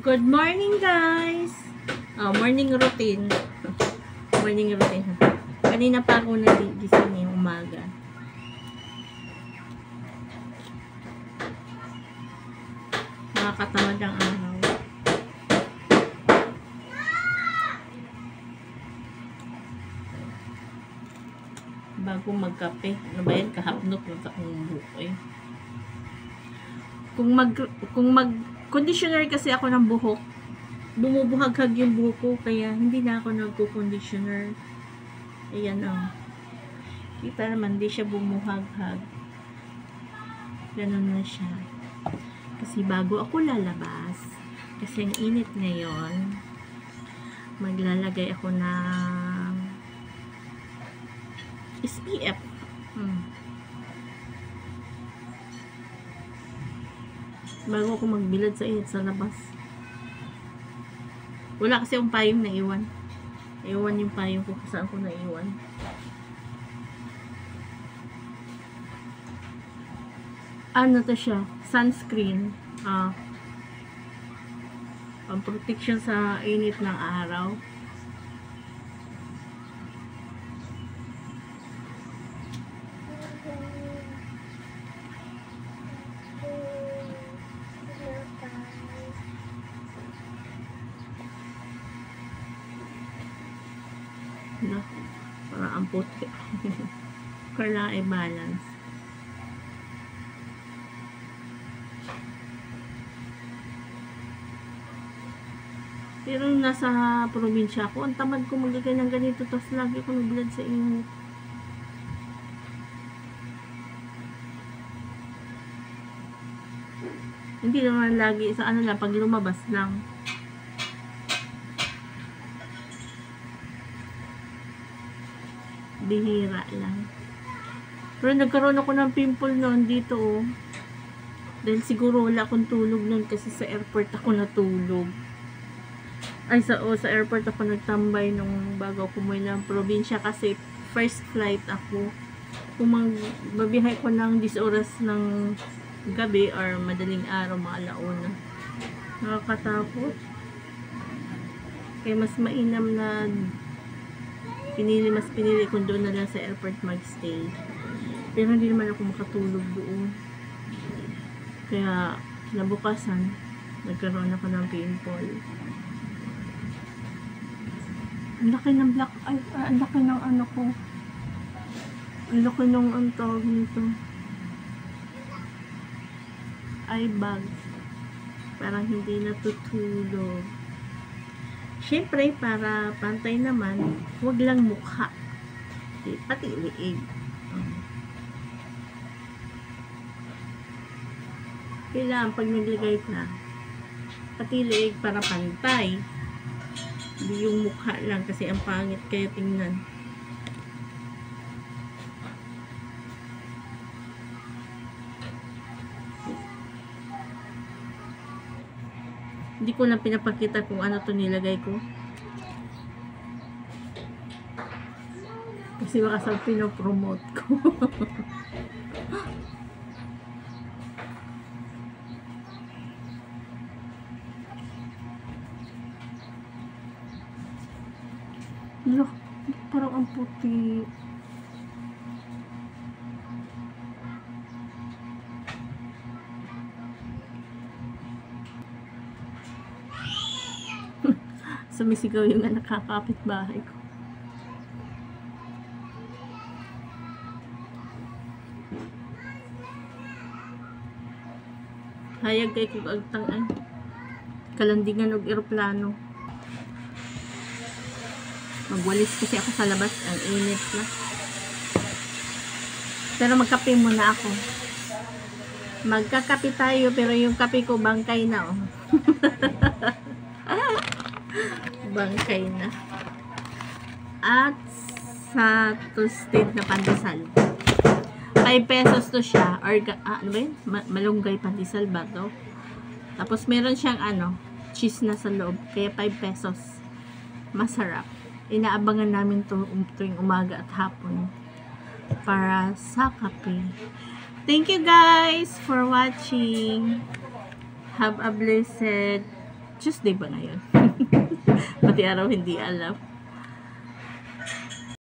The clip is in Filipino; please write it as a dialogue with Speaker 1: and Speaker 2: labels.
Speaker 1: Good morning, guys! Morning routine. Morning routine. Kanina pa ako nagising ngayong umaga. Nakakatamad ang araw. Bago magkape. Ano ba yan? Kahapnot ng takong buko eh. Kung mag-conditioner kasi ako ng buhok, bumubuhaghag yung buhok ko, kaya hindi na ako nagko-conditioner. Ayan o. Kita naman, hindi siya bumuhaghag. Ganun na siya. Kasi bago ako lalabas, kasi ang init ngayon, maglalagay ako ng SPF. Bago ako magbilad sa init sa labas. Wala kasi akong payong na iwan. Iwan yung payong ko kung saan ko na iwan. Ano to siya? Sunscreen. Pang protection sa init ng araw. No, para ang puti. Kailangan i-balance. Pero nasa probinsya ako, ang tamad ko maglagay ng ganito, tapos lagi ko nagbilad sa init. Hindi naman lagi sa ano lang, pag lumabas lang. Bihira lang. Pero nagkaroon ako ng pimple noon dito oh. Dahil siguro wala akong tulog noon kasi sa airport ako natulog. Ay sa airport ako nagtambay nung bago ako umuwi ng probinsya kasi first flight ako. Kung magbabiyahe ko ng 10 oras ng gabi or madaling araw, mga alauna. Nakakatakot. Kaya mas mainam na mas pinili kung doon na lang sa airport magstay. Pero hindi naman ako makatulog doon. Kaya kinabukasan nagkaroon ako ng pimple. Ang laki ng black eye. Ang laki ng ano ko. Ang laki ng ang tawag nito. Eye bags. Parang hindi natutulog. Siyempre, para pantay naman, huwag lang mukha. Pati liig. Kailangan pag naglagay na, pati liig para pantay. Hindi yung mukha lang kasi ang pangit kaya tingnan. Hindi ko na pinapakita kung ano to nilagay ko. Kasi baka sa pinopromote ko. Look, parang ang puti. Sumisigaw yung nakakapit bahay ko. Hayag kay kung agtang kalandingan og eroplano. Magwalis kasi ako sa labas, ang init na. Pero magkape muna ako. Magkakape tayo pero yung kape ko bangkay na oh. Bangkay na. At sa toasted na pandesal. 5 pesos to siya. Or, ano ba yun? Malunggay pandesal ba to? Tapos meron siyang cheese na sa loob. Kaya 5 pesos. Masarap. Inaabangan namin tuwing umaga at hapon. Para sa kape. Thank you guys for watching. Have a blessed Tuesday ba ngayon? Pati araw hindi alam.